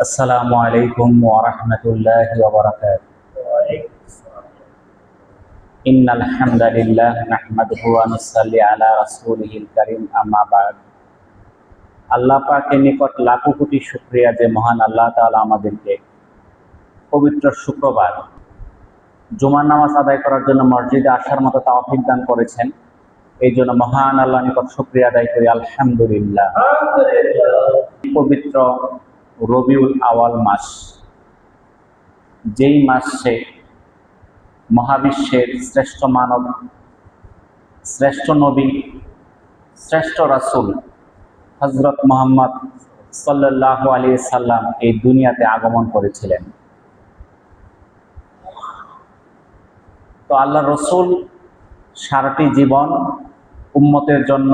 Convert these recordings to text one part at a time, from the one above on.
আসসালামু আলাইকুম ওয়া রাহমাতুল্লাহি ওয়া বারাকাতুহু। ইন্নাল হামদালিল্লাহ নাহমাদুহু ওয়া নুসাল্লি আলা রাসূলিহিল কারীম, আম্মা বা'দ। আল্লাহ পাকের নিকট লাখো কোটি শুকরিয়া যে মহান আল্লাহ তাআলা আমাদেরকে পবিত্র শুক্রবার জুমার নামাজ আদায় করার জন্য মসজিদে আসার মতো তৌফিক দান করেছেন। এই জন্য মহান আল্লাহর নিকট শুকরিয়া আদায় করি, আলহামদুলিল্লাহ। পবিত্র রবিউল আওয়াল মাস, যেই মাসে মহাবিশ্বের শ্রেষ্ঠ মানব, শ্রেষ্ঠ নবী, শ্রেষ্ঠ রাসূল হযরত মুহাম্মদ সাল্লাল্লাহু আলাইহি সাল্লাম এই দুনিয়াতে আগমন করেছিলেন। তো আল্লাহ রসুল সারাটি জীবন উম্মতের জন্য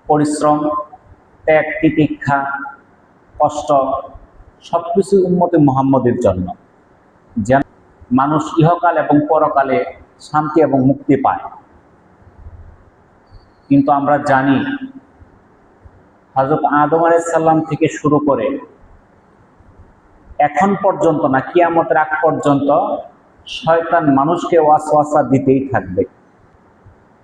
পরিশ্রম, ত্যাগ, তিতিক্ষা, কষ্ট সবকিছু উম্মতে মুহাম্মদের জন্য, যেন মানুষ ইহকাল এবং পরকালে শান্তি এবং মুক্তি পায়। কিন্তু আমরা জানি হযরত আদম আলাইহিস সালাম থেকে শুরু করে এখন পর্যন্ত না, কিয়ামতের আগ পর্যন্ত শয়তান মানুষকে ওয়াসওয়াসা দিতেই থাকবে।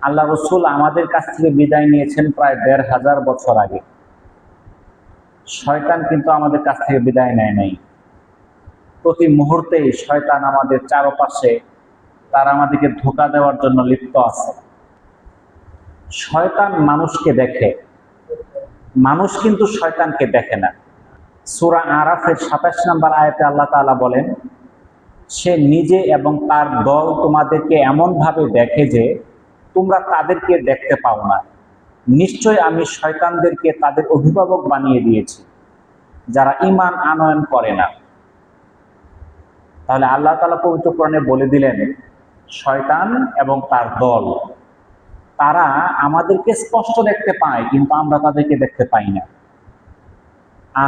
আল্লাহ রসুল আমাদের কাছ থেকে বিদায় নিয়েছেন প্রায় ১৫০০ বছর আগে। শয়তান কিন্তু আমাদের কাছ থেকে বিদায় নেয় নাই। প্রতি মুহূর্তেই শয়তান আমাদের চারপাশে, তারা আমাদেরকে ধোঁকা দেওয়ার জন্য লিপ্ত আছে। শয়তান মানুষকে দেখে, মানুষ কিন্তু শয়তানকে দেখে না। সূরা আরাফের ২৭ নম্বর আয়াতে আল্লাহ তাআলা বলেন, সে নিজে এবং তার দল তোমাদেরকে এমনভাবে দেখে যে তোমরা তাদেরকে দেখতে পাও না। নিশ্চয় আমি শয়তানদেরকে তাদের অভিভাবক বানিয়ে দিয়েছি, যারা ঈমান আনয়ন করে না। তাহলে আল্লাহ তাআলা পবিত্র কোরআনে বলে দিলেন, শয়তান এবং তার দল তারা আমাদেরকে স্পষ্ট দেখতে পায়, কিন্তু আমরা তাদেরকে দেখতে পাই না।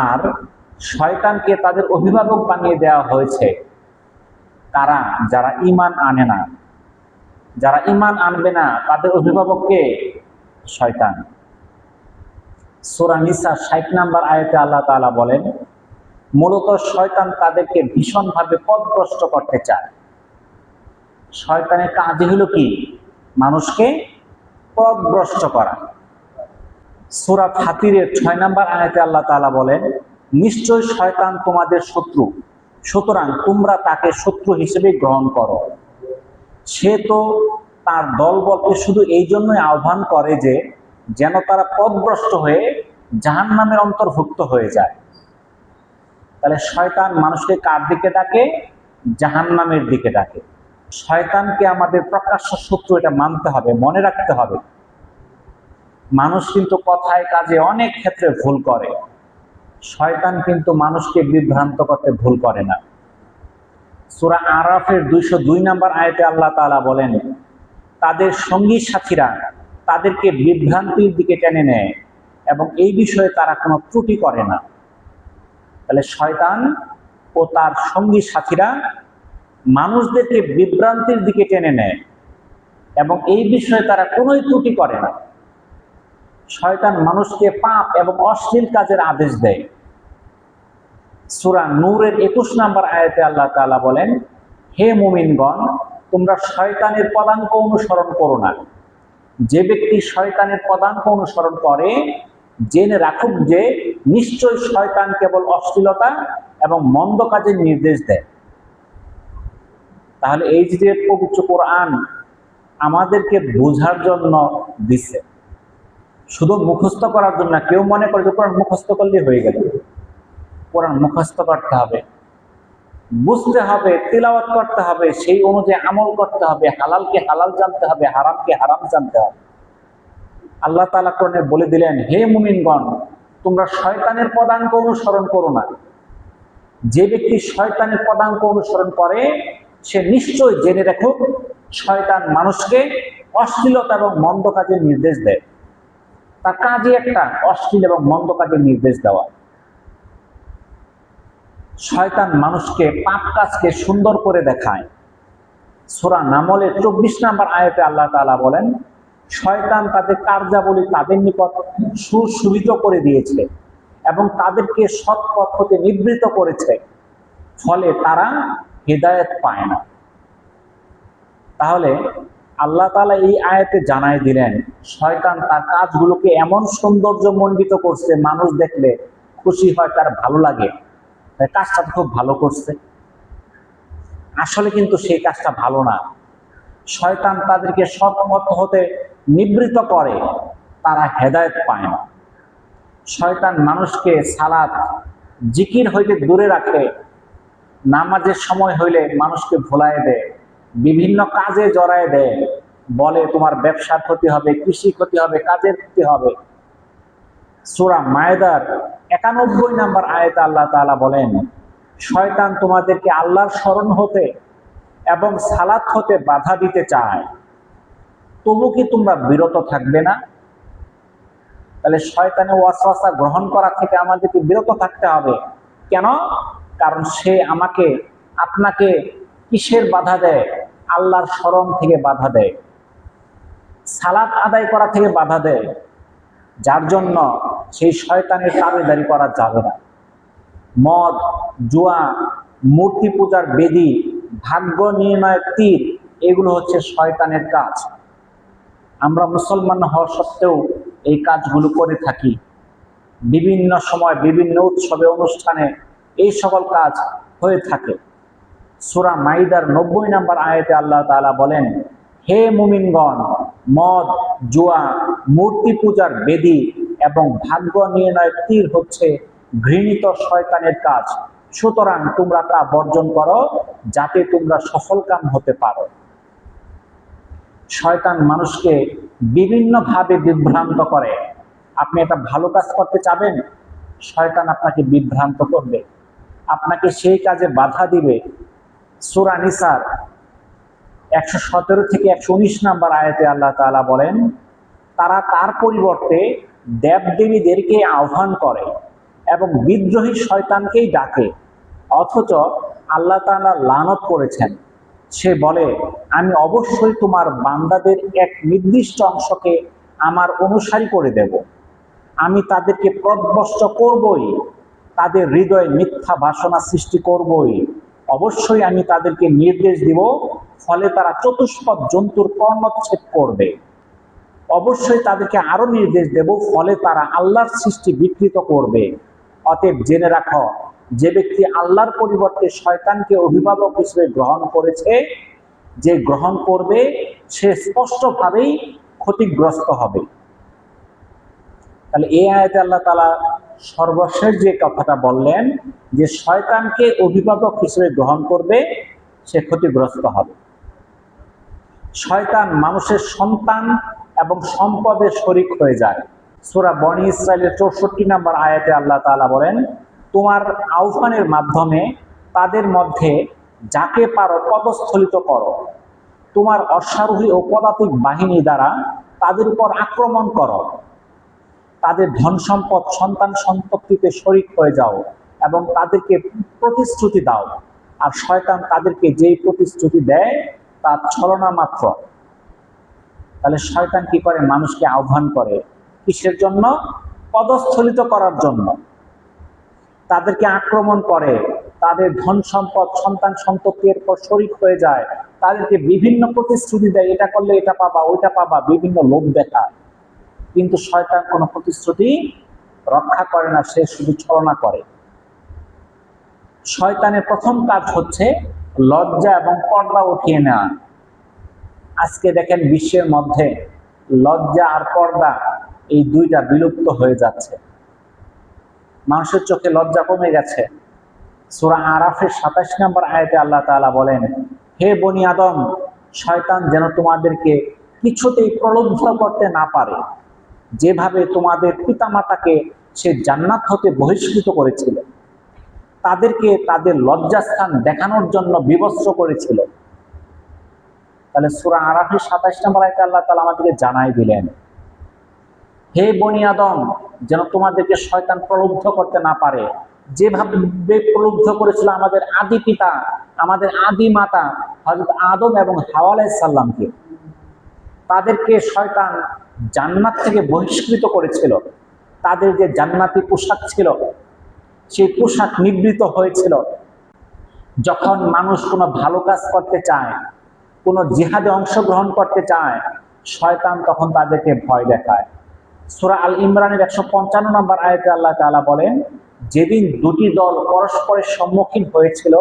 আর শয়তানকে তাদের অভিভাবক বানিয়ে দেওয়া হয়েছে তারা, যারা ঈমান আনে না। যারা ঈমান আনবে না তাদের অভিভাবককে শয়তান। সূরা নিসা ৬০ নম্বর আয়াতে আল্লাহ তাআলা বলেন, মূলত শয়তান তাদেরকে ভীষণভাবে পথভ্রষ্ট করতে চায়। শয়তানের কাজই হলো কি? মানুষকে পথভ্রষ্ট করা। সূরা ফাতিরের ৬ নম্বর আয়াতে আল্লাহ তাআলা বলেন, নিশ্চয় শয়তান তোমাদের শত্রু, সুতরাং তোমরা তাকে শত্রু হিসেবে গ্রহণ করো। সে তো তার দলবলকে শুধু এই জন্যই আহ্বান করে যে যেন তারা পথভ্রষ্ট হয়ে জাহান্নামের অন্তর্ভুক্ত হয়ে যায়। তাহলে শয়তান মানুষকে কার দিকে ডাকে? জাহান্নামের দিকে ডাকে। শয়তানকে আমাদের প্রকাশ্য শত্রু, এটা মানতে হবে, মনে রাখতে হবে। মানুষ কিন্তু কথায় কাজে অনেক ক্ষেত্রে ভুল করে, শয়তান কিন্তু মানুষকে বিভ্রান্ত করতে ভুল করে না। সূরা আরাফের ২০২ নম্বর আয়াতে আল্লাহ তাআলা বলেন, তাদের সঙ্গী সাথীরা তাদেরকে বিভ্রান্তির দিকে টেনে নেয় এবং এই বিষয়ে তারা কোনো ত্রুটি করে না। তাহলে শয়তান ও তার সঙ্গী সাথীরা মানুষদেরকে বিভ্রান্তির দিকে টেনে নেয় এবং এই বিষয়ে তারা কোনোই ত্রুটি করে না। শয়তান মানুষকে পাপ এবং অশ্লীল কাজের আদেশ দেয়। সূরা নূরের ২১ নম্বর আয়াতে আল্লাহ তাআলা বলেন, হে মুমিনগণ, তোমরা শয়তানের পদাঙ্ক অনুসরণ করো না। যে ব্যক্তি শয়তানের পদাঙ্ক অনুসরণ করে জেনে রাখুক যে নিশ্চয় শয়তান কেবল অশ্লীলতা এবং মন্দ কাজের নির্দেশ দেয়। তাহলে এই যে পবিত্র কোরআন আমাদেরকে বোঝার জন্য দিচ্ছে, শুধু মুখস্থ করার জন্য না। কেউ মনে করে যে কোরআন মুখস্থ করলে হয়ে গেল। কোরআন মুখস্থ করতে হবে, বুঝতে হবে, তিলাওয়াত করতে হবে, সেই অনুযায়ী আমল করতে হবে, হালালকে হালাল জানতে হবে, হারামকে হারাম জানতে হবে। আল্লাহ তাআলা কোরআনে বলে দিলেন, হে মুমিনগণ, তোমরা শয়তানের পদাঙ্ক অনুসরণ করো না। যে ব্যক্তি শয়তানের পদাঙ্ক অনুসরণ করে সে নিশ্চয় জেনে রাখো শয়তান মানুষকে অশ্লীলতা এবং মন্দ কাজের নির্দেশ দেয়। তার কাজই একটা, অশ্লীল এবং মন্দ কাজের নির্দেশ দেওয়া। শয়তান মানুষকে পাপ কাজকে সুন্দর করে দেখায়। সূরা নামলের ২৪ নম্বর আয়াতে আল্লাহ তাআলা বলেন, শয়তান তাদের কার্যাবলী তাদের নিকট সুশোভিত করে দিয়েছে এবং তাদেরকে সৎ পথ হতে নিবৃত করেছে, ফলে তারা হেদায়েত পায় না। তাহলে আল্লাহ তাআলা এই আয়াতে জানাই দিলেন, শয়তান তার কাজগুলোকে এমন সৌন্দর্যমণ্ডিত করছে, মানুষ দেখলে খুশি হয়, তার ভালো লাগে, কাজটা খুব ভালো করছে। আসলে কিন্তু সেই কাজটা ভালো না। শয়তান তাদেরকে সৎ পথ হতে নিবৃত করে, তারা হেদায়েত পায় না। শয়তান মানুষকে সালাত জিকির হইতে দূরে রাখে, নামাজের সময় হইলে মানুষকে ভোলায় দেয়, বিভিন্ন কাজে জড়ায় দেয়, বলে তোমার ব্যবসার ক্ষতি হবে, কৃষি ক্ষতি হবে, কাজের ক্ষতি হবে। সূরা মায়েদার 91 নম্বর আয়াতে আল্লাহ তাআলা বলেন, শয়তান তোমাদেরকে আল্লাহর স্মরণ হতে এবং সালাত হতে বাধা দিতে চায়, তবু কি তোমরা বিরত থাকবে না? তাহলে শয়তানের ওয়াসওয়াসা গ্রহণ করা থেকে আমাদেরকে বিরত থাকতে হবে। কেন? কারণ সে আমাকে আপনাকে কিসের বাধা দেয়? আল্লাহর স্মরণ থেকে বাধা দেয়, সালাত আদায় করা থেকে বাধা দেয়, যার জন্য সেই শয়তানের তাবেদারি করা যাবে না। মদ, জুয়া, মূর্তি পূজার বেদী, ভাগ্য নির্ণয়ের তীর, এগুলো হচ্ছে শয়তানের কাজ। আমরা মুসলমান হওয়া সত্ত্বেও এই কাজগুলো করে থাকি। বিভিন্ন সময় বিভিন্ন উৎসবে অনুষ্ঠানে এই সকল কাজ হয়ে থাকে। সূরা মাইদার 90 নম্বর আয়াতে আল্লাহ তাআলা বলেন, হে মুমিনগণ, মদ, জুয়া, মূর্তি পূজার বেদী এবং ভাগ্য নির্ণয়ের তীর হচ্ছে ঘৃণিত শয়তানের কাজ, সুতরাং তোমরা তা বর্জন করো, যাতে তোমরা সফলকাম হতে পারো। শয়তান মানুষকে বিভিন্নভাবে বিভ্রান্ত করে। আপনি একটা ভালো কাজ করতে চাবেন, শয়তান আপনাকে বিভ্রান্ত করবে, আপনাকে সেই কাজে বাধা দিবে। সূরা নিসার 117 থেকে 119 নম্বর আয়াতে আল্লাহ তাআলা বলেন, তারা তার পরিবর্তে দেবদেবীদেরকে আহ্বান করে এবং বিদ্রোহী শয়তানকেই ডাকে, অথচ আল্লাহ তাআলা লানত করেছেন। সে বলে, আমি অবশ্যই তোমার বান্দাদের এক নির্দিষ্ট অংশকে আমার অনুসারী করে দেব, আমি তাদেরকে পথভ্রষ্ট করবই, তাদের হৃদয়ে মিথ্যা বাসনা সৃষ্টি করবই, অবশ্যই আমি তাদেরকে নির্দেশ দিব, ফলে তারা চতুষ্পদ জন্তুর কর্ণচ্ছেদ করবে, অবশ্যই তাদেরকে আরো নির্দেশ দেব, ফলে তারা আল্লাহর সৃষ্টি বিকৃত করবে। অতএব জেনে রাখো, যে ব্যক্তি আল্লাহর পরিবর্তে শয়তানকে অভিভাবক হিসেবে গ্রহণ করেছে, যে গ্রহণ করবে সে স্পষ্টভাবেই ক্ষতিগ্রস্ত হবে। তাহলে এই আয়াতে আল্লাহ তাআলা সর্বশেষ যে কথাটা বললেন, যে শয়তানকে অভিভাবক হিসেবে গ্রহণ করবে সে ক্ষতিগ্রস্ত হবে। শয়তান মানুষের সন্তান এবং সম্পদের শরীক হয়ে যায়। সূরা বনী ইসরাঈলের 64 নম্বর আয়াতে আল্লাহ তাআলা বলেন, তোমার আহ্বানের মাধ্যমে তাদের মধ্যে যাকে পারো পদস্থলিত করো, তোমার অশ্বারোহী ও পদাতিক বাহিনী দ্বারা তাদের উপর আক্রমণ করো, তাদের ধন সম্পদ সন্তান সন্ততিতে শরীক হয়ে যাও এবং তাদেরকে প্রতিশ্রুতি দাও, আর শয়তান তাদেরকে যেই প্রতিশ্রুতি দেয় তা ছলনা মাত্র। তাহলে শয়তান কি করে? মানুষকে আহ্বান করে কিসের জন্য? পদস্থলিত করার জন্য। তাদেরকে আক্রমণ করে, তাদের ধন সম্পদ সন্তান সন্ততির উপর শরীক হয়ে যায়, তাদেরকে বিভিন্ন প্রতিশ্রুতি দেয়, এটা করলে এটা পাবা, ওইটা পাবা, বিভিন্ন লোভ দেখায়। কিন্তু শয়তান কোনো প্রতিশ্রুতি রক্ষা করে না, সে শুধু ছলনা করে। শয়তানের প্রথম কাজ হচ্ছে লজ্জা এবং পর্দা উঠিয়ে নেওয়া। আজকে দেখেন বিশ্বের মধ্যে লজ্জা আর পর্দা এই দুইটা বিলুপ্ত হয়ে যাচ্ছে, মানুষের চোখে লজ্জা কমে গেছে। সূরা আরাফের 27 নম্বর আয়াতে আল্লাহ তাআলা বলেন, হে বনি আদম, শয়তান যেন তোমাদেরকে কিছুতেই প্রলুব্ধ করতে না পারে, যেভাবে তোমাদের পিতামাতাকে সে জান্নাত হতে বহিষ্কৃত করেছিল, তাদেরকে তাদের লজ্জাস্থান দেখানোর জন্য বিবস্ত্র করেছিল। তাহলে সূরা আরাফের 27 নম্বর আয়াতে আল্লাহ তাআলা আমাদেরকে জানাই দিলেন, হে বনি আদম, যেন তোমাদেরকে শয়তান প্রলুব্ধ করতে না পারে, যেভাবে প্রলুব্ধ করেছিল আমাদের আদি পিতা, আমাদের আদি মাতা হযরত আদম এবং হাওয়া আলাইহিস সালামকে। তাদেরকে শয়তান জান্নাত থেকে বহিষ্কৃত করেছিল, তাদের যে জান্নাতি পোশাক ছিল সেই পোশাক নিবৃত হয়েছিল। যখন মানুষ কোনো ভালো কাজ করতে চায়, কোনো জিহাদে অংশগ্রহণ করতে চায়, শয়তান তখন তাদেরকে ভয় দেখায়। সূরা আল ইমরানের 155 নম্বর আয়াতে আল্লাহ তাআলা বলেন, যেদিন দুটি দল পরস্পরের সম্মুখীন হয়েছিল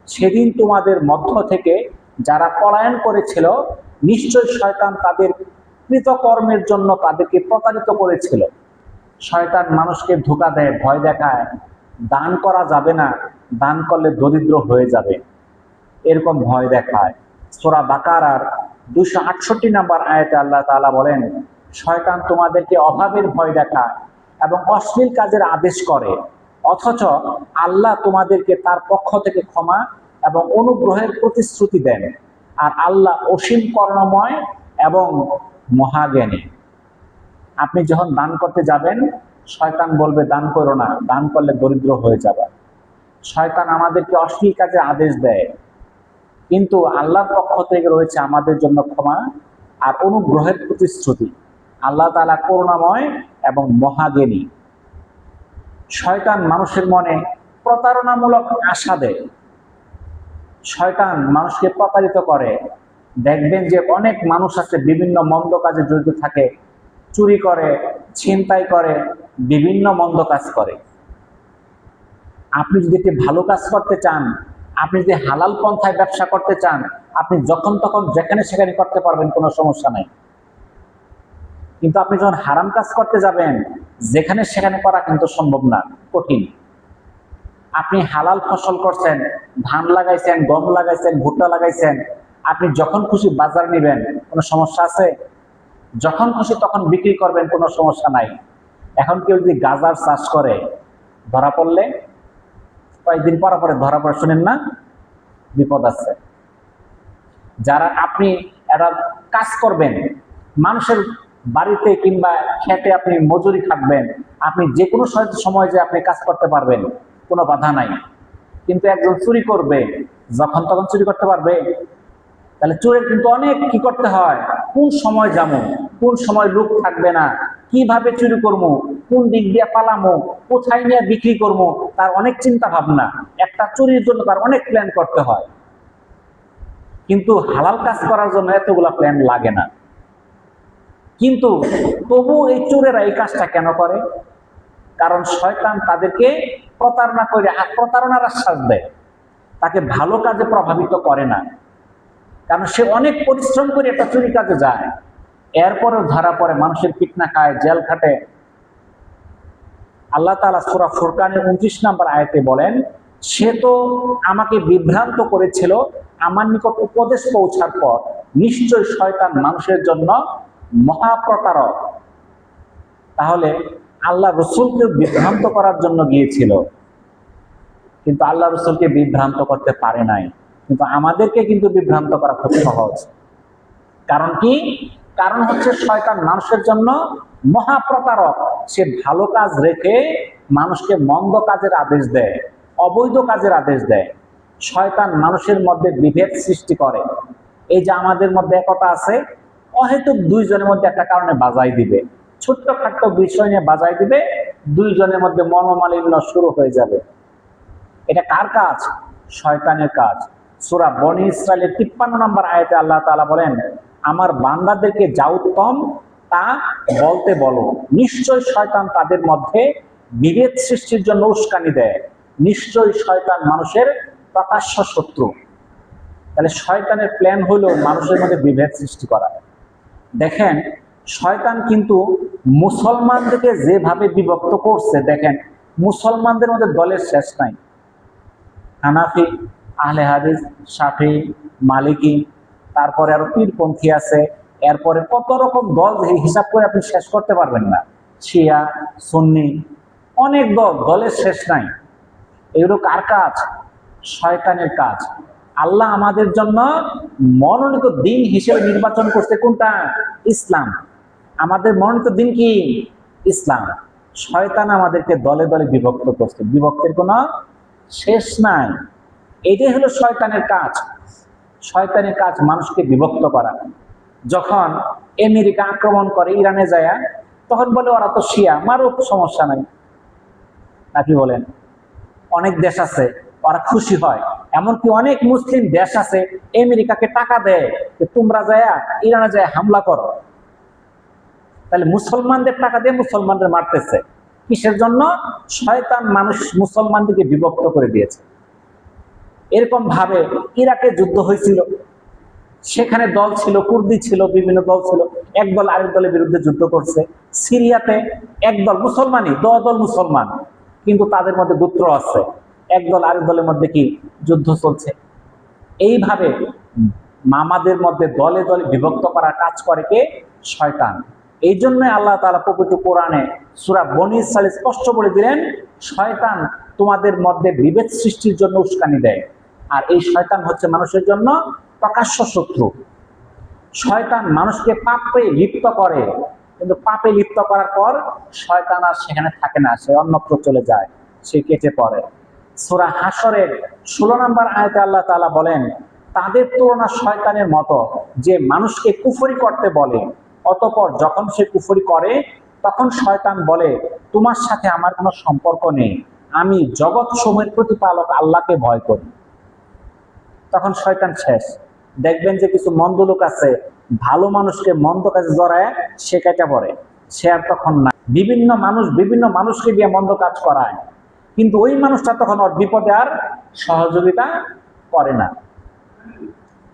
সেদিন তোমাদের মধ্য থেকে যারা পলায়ন করেছিল নিশ্চয় শয়তান তাদের কৃতকর্মের জন্য তাদেরকে প্রতারিত করেছিল। শয়তান মানুষকে ধোঁকা দেয়, ভয় দেখায়, দান করা যাবে না, দান করলে দরিদ্র হয়ে যাবে, এরকম ভয় দেখায়। সূরা বাকারার 268 নম্বর আয়াতে আল্লাহ তাআলা বলেন, শয়তান তোমাদেরকে অভাবের ভয় দেখায় এবং অশ্লীল কাজের আদেশ করে, অথচ আল্লাহ তোমাদেরকে তার পক্ষ থেকে ক্ষমা এবং অনুগ্রহের প্রতিশ্রুতি দেন, আর আল্লাহ অসীম করুণাময় এবং মহাজ্ঞানী। আপনি যখন দান করতে যাবেন, শয়তান বলবে দান করো না, দান করলে দরিদ্র হয়ে যাবে। শয়তান আমাদেরকে অশ্লীল কাজের আদেশ দেয়, কিন্তু আল্লাহর পক্ষ থেকে রয়েছে আমাদের জন্য ক্ষমা আর অনুগ্রহের প্রতিশ্রুতি। আল্লাহ তাআলা করুণাময় এবং মহাজ্ঞানী। শয়তান মানুষের মনে প্রতারণামূলক আশা দেয়, শয়তান মানুষকে প্রতারিত করে। দেখবেন যে অনেক মানুষ আছে বিভিন্ন মন্দ কাজে জড়িত থাকে, চুরি করে, ছিনতাই করে, বিভিন্ন মন্দ কাজ করে। আপনি যদি একটি ভালো কাজ করতে চান, আপনি যদি হালাল পন্থায় ব্যবসা করতে চান, আপনি যখন তখন যেখানে সেখানে করতে পারবেন, কোনো সমস্যা নাই। কিন্তু আপনি যখন হারাম কাজ করতে যাবেন, যেখানে সেখানে করা কিন্তু সম্ভব না, কঠিন। আপনি হালাল ফসল করছেন, ধান লাগাইছেন, গম লাগাইছেন, ভুট্টা লাগাইছেন, আপনি যখন খুশি বাজার নেবেন, কোনো সমস্যা আছে? যখন খুশি তখন বিক্রি করবেন, কোনো সমস্যা নাই। এখন কেউ যদি গাজার চাষ করে, ধরা পড়লে কয়েকদিন পর পরে ধরা পড়ে, শুনেন না, বিপদ আছে। যারা আপনি একটা কাজ করবেন, মানুষের বাড়িতে কিংবা খেতে আপনি মজুরি খাটবেন, আপনি যে কোনো সময় যে আপনি কাজ করতে পারবেন, কোনো বাধা নাই। কিন্তু একজন চুরি করবে, যখন তখন চুরি করতে পারবে? তাহলে চোরের কিন্তু অনেক কি করতে হয়, কোন সময় যাবো, কোন সময় লোক থাকবে না, কিভাবে চুরি করবো, কোন দিক দিয়ে পালামো, কোথায় নিয়ে বিক্রি করবো, তার অনেক চিন্তা ভাবনা। একটা চুরির জন্য তার অনেক প্ল্যান করতে হয়, কিন্তু হালাল কাজ করার জন্য এতগুলা প্ল্যান লাগে না। কিন্তু তবু এই চোরেরা এই কাজটা কেন করে? কারণ শয়তান তাদেরকে প্রতারণা করে, প্রতারণার আশ্বাস দেয়, তাকে ভালো কাজে প্রভাবিত করে না। কারণ সে অনেক পরিশ্রম করে একটা চুরি কাজে যায়, এরপরেও ধরা পড়ে, মানুষের পিটনা খায়, জেল খাটে। আল্লাহ তাআলা সূরা ফুরকানের 29 নম্বর আয়াতে বলেন, সে তো আমাকে বিভ্রান্ত করেছিল, আমার নিকট উপদেশ পৌঁছার পর নিশ্চয় শয়তান মানুষের জন্য মহাপ্রতারক। তাহলে আল্লাহ রসুলকে বিভ্রান্ত করার জন্য গিয়েছিল, কিন্তু আল্লাহ রসুলকে বিভ্রান্ত করতে পারে নাই। কিন্তু আমাদেরকে কিন্তু বিভ্রান্ত করা খুব সহজ। কারণ কি? কারণ হচ্ছে শয়তান মানুষের জন্য মহাপ্রতারক। সে ভালো কাজ রেখে মানুষকে মন্দ কাজের আদেশ দেয়, অবৈধ কাজের আদেশ দেয়। শয়তান মানুষের মধ্যে বিভেদ সৃষ্টি করে। এই যে আমাদের মধ্যে একতা আছে, অহেতুক দুইজনের মধ্যে একটা কারণে বাজাই দিবে, ছোট্টখাট্ট বিষয় নিয়ে বাজাই দিবে, দুইজনের মধ্যে মনোমালিন্য শুরু হয়ে যাবে। এটা কার কাজ? শয়তানের কাজ। সূরা বনী ইসরাইলের 53 নম্বর আয়াতে আল্লাহ তাআলা বলেন, আমার বান্দাদেরকে যা উত্তম তা বলতে বলো, নিশ্চয় শয়তান তাদের মধ্যে বিভেদ সৃষ্টির জন্য উস্কানি দেয়, নিশ্চয় শয়তান মানুষের প্রকাশ্য শত্রু। তাহলে শয়তানের প্ল্যান হলো মানুষের মধ্যে বিভেদ সৃষ্টি করা। দেখেন, শয়তান কিন্তু মুসলমানদেরকে যেভাবে বিভক্ত করছে, দেখেন মুসলমানদের মধ্যে দলের শেষ নাই। হানাফি, আহলে হাদিস, শাফি, মালিকি, তারপরে আরো পীরপন্থী আছে, এরপরে কত রকম দল হিসাব করে আপনি শেষ করতে পারবেন না। শিয়া, সুন্নি, অনেক দল, দলের শেষ নাই। এগুলো কার কাজ? শয়তানের কাজ। আল্লাহ আমাদের জন্য মনোনীত দিন হিসেবে নির্বাচন করছে কোনটা? ইসলাম। আমাদের মনোনীত দিন কি? ইসলাম। শয়তান আমাদেরকে দলে দলে বিভক্ত করছে, বিভক্তের কোনো শেষ নাই। এটাই হলো শয়তানের কাজ। শয়তানের কাজ মানুষকে বিভক্ত করা। যখন আমেরিকা আক্রমণ করে ইরানে যায়, তখন বলে ওরা তো শিয়া, মারুক, সমস্যা নাই। নাকি বলেন? অনেক দেশ আছে ওরা খুশি হয়, এমনকি অনেক মুসলিম দেশ আছে আমেরিকাকে টাকা দেয় যে তোমরা যায় ইরানে যায় হামলা করো। তাহলে মুসলমানদের টাকা দিয়ে মুসলমানদের মারতেছে কিসের জন্য? শয়তান মানুষ মুসলমানদেরকে বিভক্ত করে দিয়েছে। এরকম ভাবে ইরাকে যুদ্ধ হয়েছিল, সেখানে দল ছিল, কুর্দি ছিল, বিভিন্ন দল ছিল, এক দল আরেক দলের বিরুদ্ধে যুদ্ধ করছে। সিরিয়াতে এক দল মুসলমানই, দল মুসলমান, কিন্তু তাদের মধ্যে গোত্র আছে, এক দল আরেক দলের মধ্যে কি যুদ্ধ চলছে। এইভাবে মামাদের মধ্যে দলে দলে বিভক্ত করার কাজ করে কে? শয়তান। এই জন্য আল্লাহ তাআলা পবিত্র কোরআনে সূরা বনী ইসরাঈলে স্পষ্ট বলে দিলেন, শয়তান তোমাদের মধ্যে বিভেদ সৃষ্টির জন্য উস্কানি দেয়। আর এই শয়তান হচ্ছে মানুষের জন্য প্রকাশ্য শত্রু। শয়তান মানুষকে পাপে লিপ্ত করে, কিন্তু পাপে লিপ্ত করার পর শয়তান আর সেখানে থাকে না, সে অন্যত্র চলে যায়, সে কেটে পড়ে। সূরা হাশরের 16 নম্বর আয়াতে আল্লাহ তাআলা বলেন, তাদের তুলনা শয়তানের মতো যে মানুষকে কুফরি করতে বলে, অতঃপর যখন সে কুফরি করে তখন শয়তান বলে তোমার সাথে আমার কোনো সম্পর্ক নেই, আমি জগৎ সমূহের প্রতিপালক আল্লাহকে ভয় করি। তখন শয়তান শেষ। দেখবেন যে কিছু মন্দ লোক আছে, ভালো মানুষকে মন্দ কাজে জড়ায় সে কেটে পড়ে, সে আর তখন না। বিভিন্ন মানুষকে দিয়ে মন্দ কাজ করায়, কিন্তু ওই মানুষটা তখন ওর বিপদে আর সহযোগিতা করে না।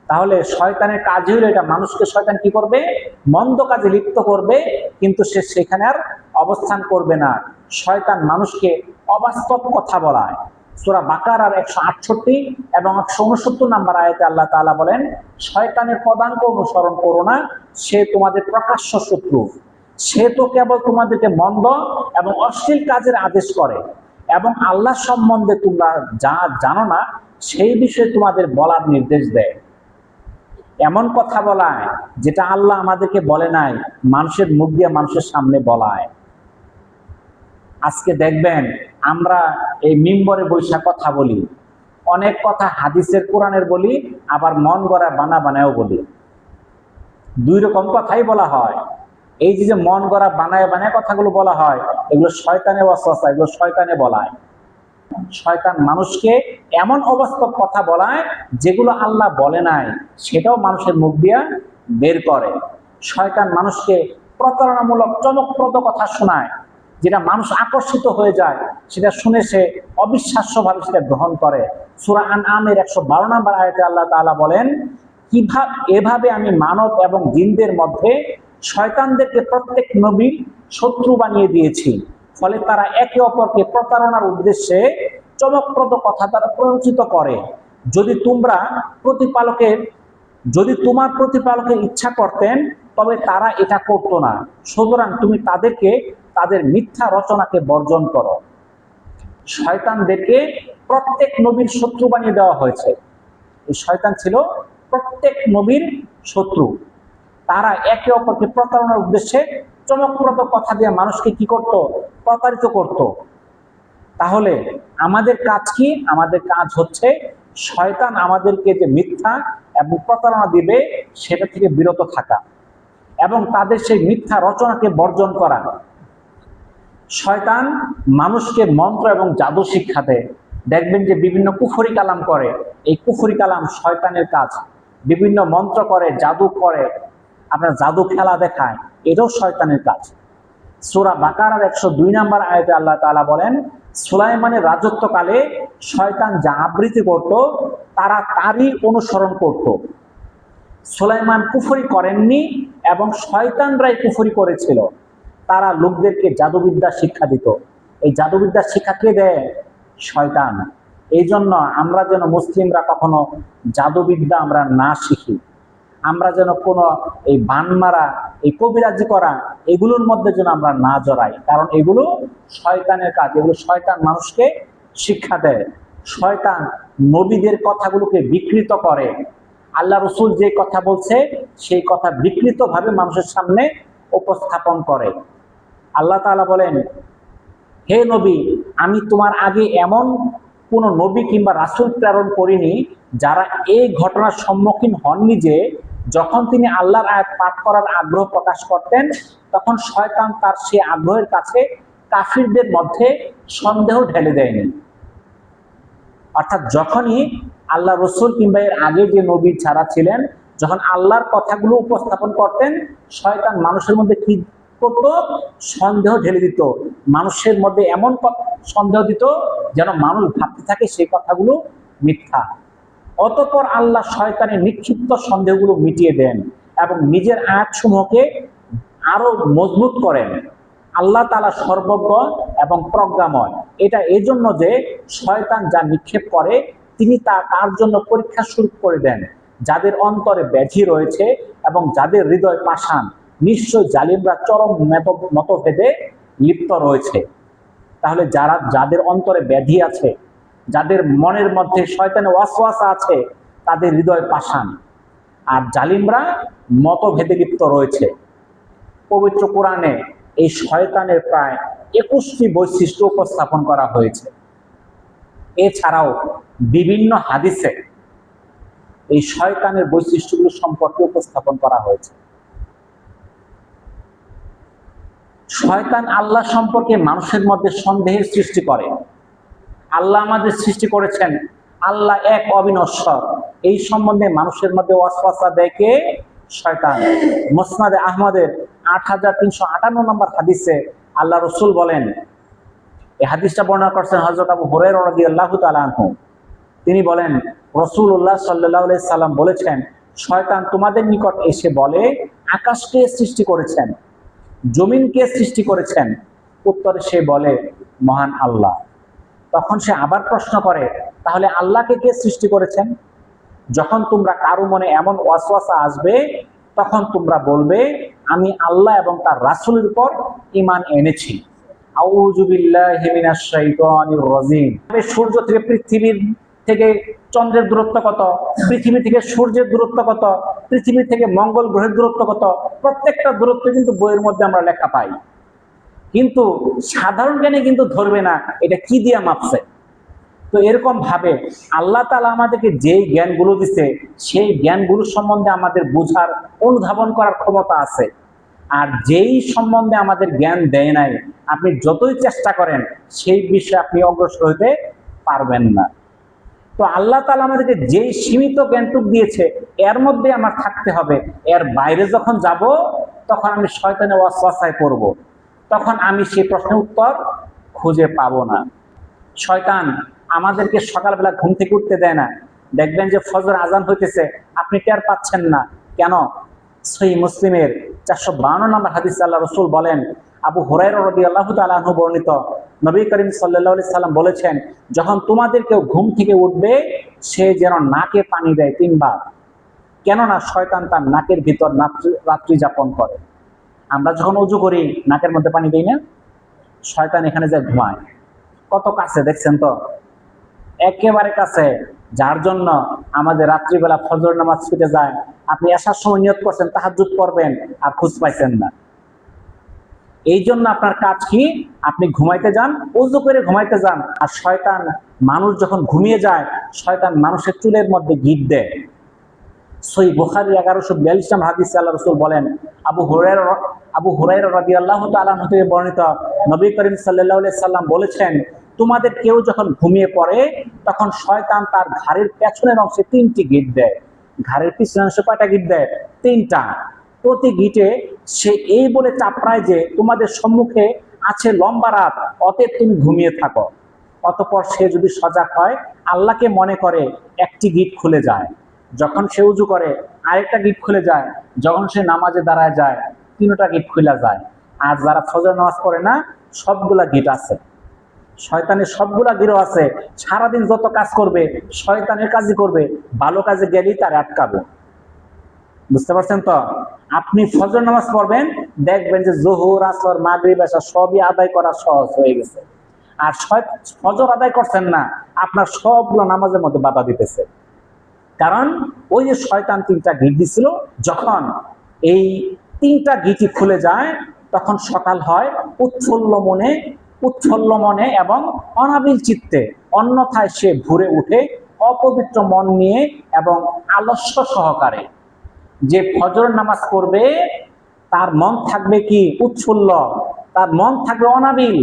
তাহলে শয়তানের কাজ হইল এটা, মানুষকে শয়তান কি করবে? মন্দ কাজে লিপ্ত করবে, কিন্তু সে সেখানে আর অবস্থান করবে না। শয়তান মানুষকে অবাস্তব কথা বলায়। সূরা বাকারার 168 এবং 169 নম্বর আয়াতে আল্লাহ তাআলা বলেন, শয়তানের পদাঙ্ক অনুসরণ করো না, সে তোমাদের প্রকাশ্য শত্রু। সে তো কেবল তোমাদেরকে মন্দ এবং অশ্লীল কাজের আদেশ করে এবং আল্লাহ সম্বন্ধে তোমরা যা জানো না সেই বিষয়ে তোমাদের বলার নির্দেশ দেয়। এমন কথা বলায় যেটা আল্লাহ আমাদেরকে বলে নাই, মানুষের মুখ দিয়ে মানুষের সামনে বলায়। আজকে দেখবেন আমরা এই মিম্বরে বৈশা কথা বলি, অনেক কথা হাদিসের কোরআনের বলি, আবার মন গড়া বানায়ও বলি। দুই রকম কথাই বলা হয়। এই যে মন গড়া বানায় কথাগুলো বলা হয়, এগুলো শয়তানের ওয়াসওয়াসা, এগুলো শয়তানে বলায়। শয়তান মানুষকে এমন অবাস্তব কথা বলায় যেগুলো আল্লাহ বলে নাই, সেটাও মানুষের মুখ দিয়ে বের করে। শয়তান মানুষকে প্রতারণামূলক চমকপ্রদ কথা শোনায়, যেটা মানুষ আকর্ষিত হয়ে যায়, সেটা শুনে সে অবিশ্বাস্যভাবে সেটা গ্রহণ করে। সূরা আনআমের 112 নম্বর আয়াতে আল্লাহ তাআলা বলেন, এভাবে আমি মানব এবং জিনদের মধ্যে শয়তানদেরকে প্রত্যেক নবীর শত্রু বানিয়ে দিয়েছি, ফলে তারা একে অপরকে প্রতারণার উদ্দেশ্যে চমকপ্রদ কথা তারা প্ররোচিত করে। যদি তোমার প্রতিপালকের ইচ্ছা করতেন তবে তারা এটা করতো না, সুতরাং তুমি তাদেরকে তাদের মিথ্যা রচনাকে বর্জন করো। শয়তানদেরকে প্রত্যেক নবীর শত্রু বানিয়ে দেওয়া হয়েছে। এই শয়তান ছিল প্রত্যেক নবীর শত্রু। তারা একে অপরকে প্রতারণার উদ্দেশ্যে চমকপ্রদ কথা দিয়ে মানুষকে কি করত? প্রতারিত করত। তাহলে আমাদের কাজ কি? আমাদের কাজ হচ্ছে শয়তান আমাদেরকে যে মিথ্যা এবং প্রতারণা দিবে সেটা থেকে বিরত থাকা এবং তাদের সেই মিথ্যা রচনাকে বর্জন করা। শয়তান মানুষকে মন্ত্র এবং জাদু শিক্ষা দেয়। দেখবেন যে বিভিন্ন কুফরি কালাম করে, এই কুফরি কালাম শয়তানের কাজ। বিভিন্ন মন্ত্র করে, জাদু করে, আপনার জাদু খেলা দেখায়, এটাও শয়তানের কাজ। সূরা বাকারার 102 নম্বর আয়াতে আল্লাহ তাআলা বলেন, সুলাইমানের রাজত্বকালে শয়তান যা আবৃত্তি করত তারা তারই অনুসরণ করত। সুলাইমান কুফরি করেননি এবং শয়তানরাই কুফরি করেছিল। তারা লোকদেরকে জাদুবিদ্যা শিক্ষা দিত। এই জাদুবিদ্যার শিক্ষা কে দেয়? শয়তান। এই জন্য আমরা যেন মুসলিমরা কখনো জাদুবিদ্যা আমরা না শিখি, আমরা যেন কোনো এই বানমারা, এই কবিরাজি করা, এগুলোর মধ্যে যেন আমরা না জড়াই, কারণ এগুলো শয়তানের কাজ। এগুলো শয়তান মানুষকে শিক্ষা দেয়। শয়তান নবীদের কথাগুলোকে বিকৃত করে। আল্লাহ রসুল যে কথা বলছে সেই কথা বিকৃতভাবে মানুষের সামনে উপস্থাপন করে। আল্লাহ তাআলা বলেন, হে নবী, আমি তোমার আগে এমন কোন নবী কিংবা রাসূল প্রেরণ করিনি যারা এই ঘটনার সম্মুখীন হননি যে যখন তিনি আল্লাহর আয়াত পাঠ করার আগ্রহ প্রকাশ করতেন, তখন শয়তান তার সেই আগ্রহের কাছে কাফিরদের মধ্যে সন্দেহ ঢেলে দেয়নি। অর্থাৎ যখনই আল্লাহ রসুল কিংবা এর আগে যে নবী ছাড়া ছিলেন, যখন আল্লাহর কথাগুলো উপস্থাপন করতেন, শয়তান মানুষের মধ্যে কি করত? সন্দেহ ঢেলে দিত। মানুষের মধ্যে এমন সন্দেহ দিত যেন মানুষ ভাবতে থাকে সেই কথাগুলো মিথ্যা। অতঃপর আল্লাহ শয়তানের নিক্ষিপ্ত সন্দেহগুলো মিটিয়ে দেন এবং নিজের আয়াতসমূহকে আরো মজবুত করেন। আল্লাহ তাআলা সর্বজ্ঞ এবং প্রজ্ঞাময়। এটা এজন্য যে শয়তান যা নিক্ষেপ করে তিনি তা তার জন্য পরীক্ষা শুরু করে দেন। যাদের অন্তরে ব্যাধি রয়েছে এবং যাদের হৃদয় পাষাণ, নিশ্চয় জালিমরা চরম মতভেদে লিপ্ত রয়েছে। তাহলে যাদের অন্তরে ব্যাধি আছে, যাদের মনের মধ্যে শয়তানের ওয়াসওয়াসা আছে, তাদের হৃদয় পাষাণ, আর জালিমরা মতভেদে লিপ্ত রয়েছে। পবিত্র কোরআনে এই শয়তানের প্রায় 21টি বৈশিষ্ট্য উপস্থাপন করা হয়েছে। এছাড়াও বিভিন্ন হাদিসে এই শয়তানের বৈশিষ্ট্যগুলো সম্পর্কে উপস্থাপন করা হয়েছে। শয়তান আল্লাহ সম্পর্কে মানুষের মধ্যে সন্দেহের সৃষ্টি করে। আল্লাহ আমাদের সৃষ্টি করেছেন, আল্লাহ এক অবিনশ্বর, এই সম্বন্ধে মানুষের মধ্যে ওয়াসওয়াসা দেয় কে? শয়তান। মুসনাদে আহমদের 8358 নম্বর হাদিসে আল্লাহ রসুল বলেন, এই হাদিসটা বর্ণনা করছেন হযরত আবু হুরায়রা রাদিয়াল্লাহু তাআলা আনহু। তিনি বলেন, রাসূলুল্লাহ সাল্লাল্লাহু আলাইহি সাল্লাম বলেছেন, শয়তান তোমাদের নিকট এসে বলে, আকাশকে সৃষ্টি করেছেন, জমিনকে সৃষ্টি করেছেন। উত্তরে সে বলে, মহান আল্লাহ। তখন সে আবার প্রশ্ন করে, তাহলে আল্লাহকে কে সৃষ্টি করেছেন? যখন তোমরা কারো মনে এমন ওয়াসওয়াসা আসবে, তখন তোমরা বলবে, আমি আল্লাহ এবং তার রাসূলের উপর ঈমান এনেছি। আউযু বিল্লাহি মিনাশ শাইতানির রাজিম। সূর্য থেকে পৃথিবীর থেকে চন্দ্রের দূরত্ব কত, পৃথিবী থেকে সূর্যের দূরত্ব কত, পৃথিবী থেকে মঙ্গল গ্রহের দূরত্ব কত, প্রত্যেকটা দূরত্ব কিন্তু বইয়ের মধ্যে আমরা লেখা পাই। কিন্তু সাধারণ জ্ঞানে কিন্তু ধরবে না এটা কি দিয়ে মাপছে। তো এরকম ভাবে আল্লাহ তাআলা আমাদেরকে যেই জ্ঞানগুলো দিচ্ছে, সেই জ্ঞানগুলো সম্বন্ধে আমাদের বোঝার, অনুধাবন করার ক্ষমতা আছে। আর যেই সম্বন্ধে আমাদের জ্ঞান দেয় নাই, আপনি যতই চেষ্টা করেন সেই বিষয়ে আপনি অগ্রসর হতে পারবেন না। তো আল্লাহ তাআলা আমাদেরকে যেই সীমিত জ্ঞানটুক দিয়েছে, এর মধ্যে আমার থাকতে হবে। এর বাইরে যখন যাব, তখন আমি শয়তানের ওয়াসওয়াসায় পড়ব, তখন আমি সেই প্রশ্নের উত্তর খুঁজে পাবো না। শয়তান আমাদেরকে সকালবেলা ঘুম থেকে উঠতে দেয় না। দেখবেন যে ফজর আজান হইতেছে, আপনি টের পাচ্ছেন না কেন? সহিহ মুসলিমের 452 নম্বর হাদিসে আল্লাহ রাসূল বলেন, আবু হুরায়রা রাদিয়াল্লাহু তাআলা আনহু বর্ণিত, নবী করিম সাল্লাল্লাহু আলাইহি সাল্লাম বলেছেন, যখন তোমাদের কেউ ঘুম থেকে উঠবে, সে যেন নাকে পানি দেয় 3 বার। কেননা শয়তান তার নাকের ভিতর রাত্রি যাপন করে। আমরা যখন ওযু করি নাকের মধ্যে পানি দেই না? শয়তান এখানে যায় ঘুমায়। কত কাছে দেখছেন তো, একেবারে কাছে। যার জন্য আমাদের রাত্রিবেলা ফজর নামাজ ছুটে যায়। আপনি আসার সময় নিয়ত করছেন তাহাজ্জুদ পড়বেন, আর খোঁজ পাইছেন না। এই জন্য আপনার কাজ কি? আপনি ঘুমাইতে যান, ওযু করে ঘুমাইতে যান। আর শয়তান, মানুষ যখন ঘুমিয়ে যায়, শয়তান মানুষের চুলের মধ্যে গিট দেয়। সহিহ বুখারী 1142 নম্বর হাদিসে আল্লাহ রাসূল বলেন, আবু হুরায়রা রাদিয়াল্লাহু তাআলা আনহু থেকে বর্ণিত, নবী করিম সাল্লাল্লাহু আলাইহি সাল্লাম বলেছেন, তোমাদের কেউ যখন ঘুমিয়ে পড়ে, তখন শয়তান তার ঘাড়ের পেছনের অংশে 3টি গিট দেয়। ঘাড়ের পিছনের অংশে কয়টা গিট দেয়? 3টা। প্রতি গিটে সে এই বলে চাপড়ায় যে তোমাদের সম্মুখে আছে লম্বা রাত, অতএব তুমি ঘুমিয়ে থাকো। অতঃপর সে যদি সজাগ হয়, আল্লাহকে মনে করে, একটি গিট খুলে যায়। যখন সে উজু করে আরেকটা গিট খুলে যায়। যখন সে নামাজে দাঁড়ায় যায়, 3টা গিট খুলে যায়। আর যারা ফজর নামাজ পড়ে না, সবগুলা গিট আছে। শয়তানের সবগুলা গিরো আছে। সারাদিন যত কাজ করবে, শয়তানের কাজই করবে। ভালো কাজে গেলেই তার আটকাবে। বুঝতে পারছেন তো? আপনি ফজর নামাজ পড়বেন, দেখবেন যে যোহর, আসর, মাগরিব, এশা সবই আদায় করা সহজ হয়ে গেছে। আর ফজর আদায় করছেন না, আপনার সবগুলো নামাজের মধ্যে বাধা দিতেছে। কারণ ওই যে শয়তান 3টা গিট দিছিল, যখন এই 3টা গিটই খুলে যায়, তখন সকাল হয় উৎফুল্ল মনে এবং অনাবিল চিত্তে। অন্যথায় সে ভোরে উঠে অপবিত্র মন নিয়ে এবং আলস্য সহকারে। যে ফজর নামাজ পড়বে তার মন থাকবে কি উৎফুল্ল, তার মন থাকবে অনাবিল।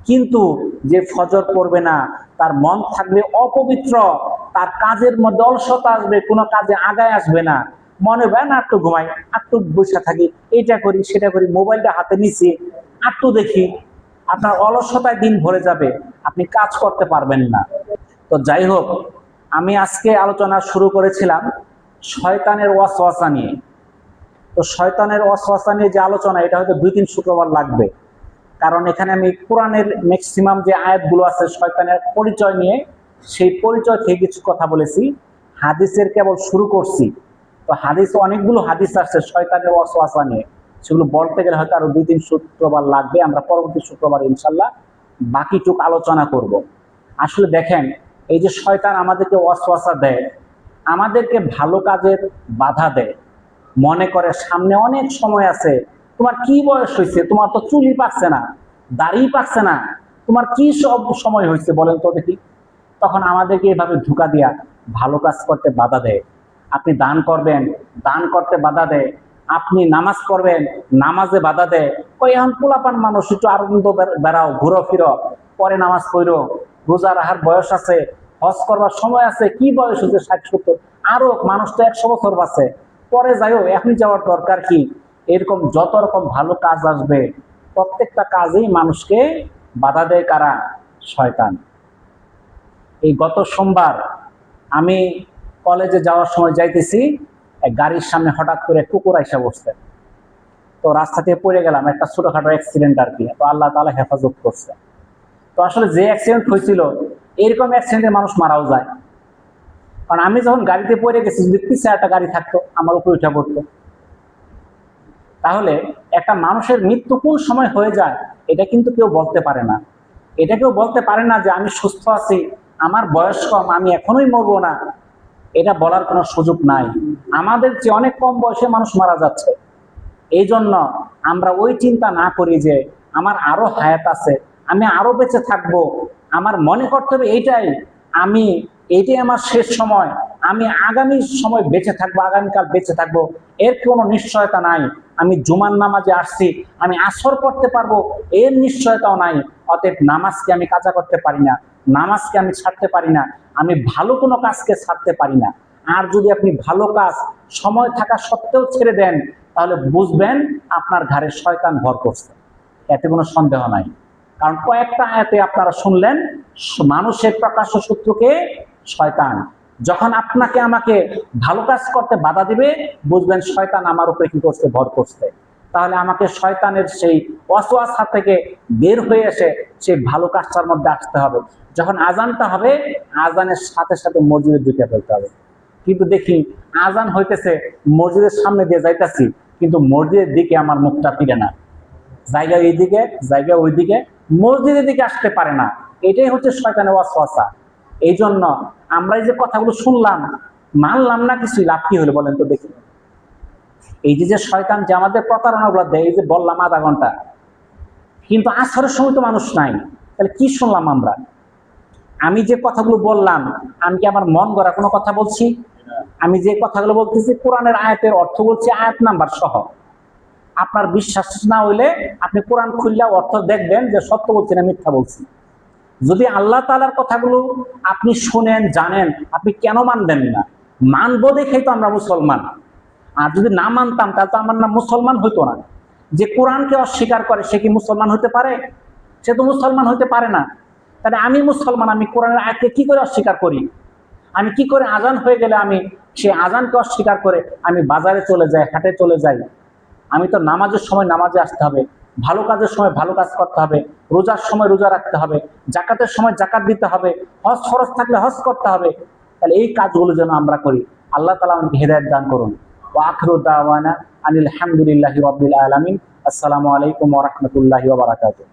কিন্তু যে ফজর পড়বে না তার মন থাকবে অপবিত্র, তার কাজের মধ্যে অলসতা আসবে, কোনো কাজে আগায় আসবে না। মনে হয় না একটু ঘুমাই, একটু বসে থাকি, এটা করি সেটা করি, মোবাইলটা হাতে নিছি একটু দেখি। আপনার অলসতায় দিন ভরে যাবে, আপনি কাজ করতে পারবেন না। তো যাই হোক, আমি আজকে আলোচনা শুরু করেছিলাম শয়তানের ওয়াসওয়াসা নিয়ে। তো শয়তানের ওয়াসওয়াসা নিয়ে যে আলোচনা, এটা হয়তো 2-3 শুক্রবার লাগবে, কারণ এখানে আমি কোরআনের ম্যাক্সিমাম যে আয়াতগুলো আছে শয়তানের পরিচয় নিয়ে, সেই পরিচয় থেকে কিছু কথা বলেছি। হাদিসের কেবল শুরু করছি। তো হাদিস অনেকগুলো হাদিস আসছে শয়তানের ওয়াসওয়াসা নিয়ে, সেগুলো বলতে গেলে হয়তো আরো 2-3 শুক্রবার লাগবে। আমরা পরবর্তী শুক্রবার ইনশাল্লাহ বাকিটুক আলোচনা করব। আসলে দেখেন, এই যে শয়তান আমাদেরকে ওয়াসওয়াসা দেয়, আমাদেরকে ভালো কাজের বাধা দেয়। মনে করে সামনে অনেক সময় আছে, তোমার কি বয়স হয়েছে, তোমার তো চুলই পাকছে না, দাড়ি পাকছে না, তোমার কি সব সময় হয়েছে বলেন তো দেখি। তখন আমাদেরকে এভাবে ধোঁকা দিয়া ভালো কাজ করতে বাধা দেয়। আপনি দান করবেন, দান করতে বাধা দেয়। আপনি নামাজ পড়বেন, নামাজে বাধা দেয়। ওই এখন পোলাপান মানুষ, একটু আনন্দ বেড়াও, ঘুরো ফিরো, পরে নামাজ পড়ো, রোজা রাখার বয়স আছে, হজ করবার সময় আছে, কি বয়স হচ্ছে 60-70, আরো মানুষ তো 100 বছর বাঁচে, পরে যাইও, এখন যাওয়ার দরকার কি। এরকম যত রকম ভালো কাজ আসবে, প্রত্যেকটা কাজেই মানুষকে বাধা দেয় কারা? শয়তান। এই গত সোমবার আমি কলেজে যাওয়ার সময় যাইতেছি, এক গাড়ির সামনে হঠাৎ করে কুকুর আইসা বসছে। তো রাস্তা থেকে পড়ে গেলাম, একটা ছোটখাটো অ্যাক্সিডেন্ট আর কি। তো আল্লাহ তাআলা হেফাজত করছে। তো আসলে যে অ্যাক্সিডেন্ট হয়েছিল, এরকম অ্যাক্সিডেন্টে মানুষ মারাও যায়। কারণ আমি যখন গাড়িতে পড়ে গেছি, যদি পিছিয়ে একটা গাড়ি থাকতো আমার উপর উঠে পড়তো। তাহলে একটা মানুষের মৃত্যু কোন সময় হয়ে যায় এটা কিন্তু কেউ বলতে পারে না। এটা কেউ বলতে পারে না যে আমি সুস্থ আছি, আমার বয়স কম, আমি এখনোই মরবো না। এটা বলার কোনো সুযোগ নাই। আমাদের যে অনেক কম বয়সে মানুষ মারা যাচ্ছে। এই জন্য আমরা ওই চিন্তা না করি যে আমার আরো হায়াত আছে, আমি আরো বেঁচে থাকবো। আমার মনে করতে হবে এইটাই আমার শেষ সময়, আমি আগামী সময় বেঁচে থাকবো, আগামীকাল বেঁচে থাকবো, এর কোনো নিশ্চয়তা নাই। আমি জুমার নামাজে আসছি, আমি আসর পড়তে পারবো, এর নিশ্চয়তাও নাই। অতএব নামাজকে আমি কাজা করতে পারি না, নামাজকে আমি ছাড়তে পারি না, আমি ভালো কোনো কাজকে ছাড়তে পারি না। আর যদি আপনি ভালো কাজ সময় থাকা সত্ত্বেও ছেড়ে দেন, তাহলে বুঝবেন আপনার ঘাড়ে শয়তান ভর করছে, এতে কোনো সন্দেহ নাই। কারণ কয়েকটা আয়াতে আপনারা শুনলেন, মানুষের প্রকাশ্য শত্রুকে শয়তান। যখন আপনাকে আমাকে ভালো কাজ করতে বাধা দিবে, বুঝবেন শয়তান আমার উপরে কি করছে, ভর করছে। তাহলে আমাকে শয়তানের সেই ওয়াসওয়াসা থেকে বের হয়ে এসে সেই ভালো কাজটার মধ্যে আসতে হবে। যখন আজানটা হবে, আজানের সাথে সাথে মসজিদে ঢুকে ফেলতে হবে। কিন্তু দেখি আজান হইতেছে, মসজিদের সামনে দিয়ে যাইতেছি, কিন্তু মসজিদের দিকে আমার মুখটা ফিরে না, জায়গা এইদিকে জায়গা ওইদিকে, মসজিদের দিকে আসতে পারে না। এটাই হচ্ছে শয়তানের ওয়াসওয়াসা। এই জন্য আমরা এই যে কথাগুলো শুনলাম, মানলাম না, কিছু লাভ কি হলো বলেন তো দেখি। এই যে শয়তান যে আমাদের প্রতারণাগুলো দেয়, এই যে বললাম আধা ঘন্টা, কিন্তু আসরের সময় তো মানুষ নাই, তাহলে কি শুনলাম আমরা? আমি যে কথাগুলো বললাম, আমি কি আমার মন গড়া কোনো কথা বলছি? আমি যে কথাগুলো বলতেছি কোরআনের আয়াতের অর্থ বলছি, আয়াত নাম্বার সহ। আপনার বিশ্বাস না হইলে আপনি কোরআন খুললে অর্থ দেখবেন যে সত্য বলছি না মিথ্যা বলছি। যদি আল্লাহ তাআলার কথাগুলো আপনি শুনেন, জানেন, আপনি কেন মানবেন না? মানবো দেখেই তো আমরা মুসলমান। আর যদি না মানতাম তাহলে তো আমার নাম মুসলমান হইতো না। যে কোরআনকে অস্বীকার করে সে কি মুসলমান হতে পারে? সে তো মুসলমান হতে পারে না। তাহলে আমি মুসলমান, আমি কোরআনের আয়াতকে কি করে অস্বীকার করি? আমি কি করে আজান হয়ে গেলে আমি সেই আজানকে অস্বীকার করে আমি বাজারে চলে যাই, হাটে চলে যাই? আমি তো নামাজের সময় নামাজে আসতে হবে, ভালো কাজের সময় ভালো কাজ করতে হবে, রোজার সময় রোজা রাখতে হবে, জাকাতের সময় জাকাত দিতে হবে, হজ ফরজ থাকলে হজ করতে হবে। তাহলে এই কাজগুলো যেন আমরা করি। আল্লাহ তাআলা আমাকে হেদায়েত দান করুন। ওয়া আখিরু দাওয়ানা আনিল হামদুলিল্লাহি রাব্বিল আলামিন। আসসালামু আলাইকুম ওয়া রাহমাতুল্লাহি ওয়া বারাকাতুহু।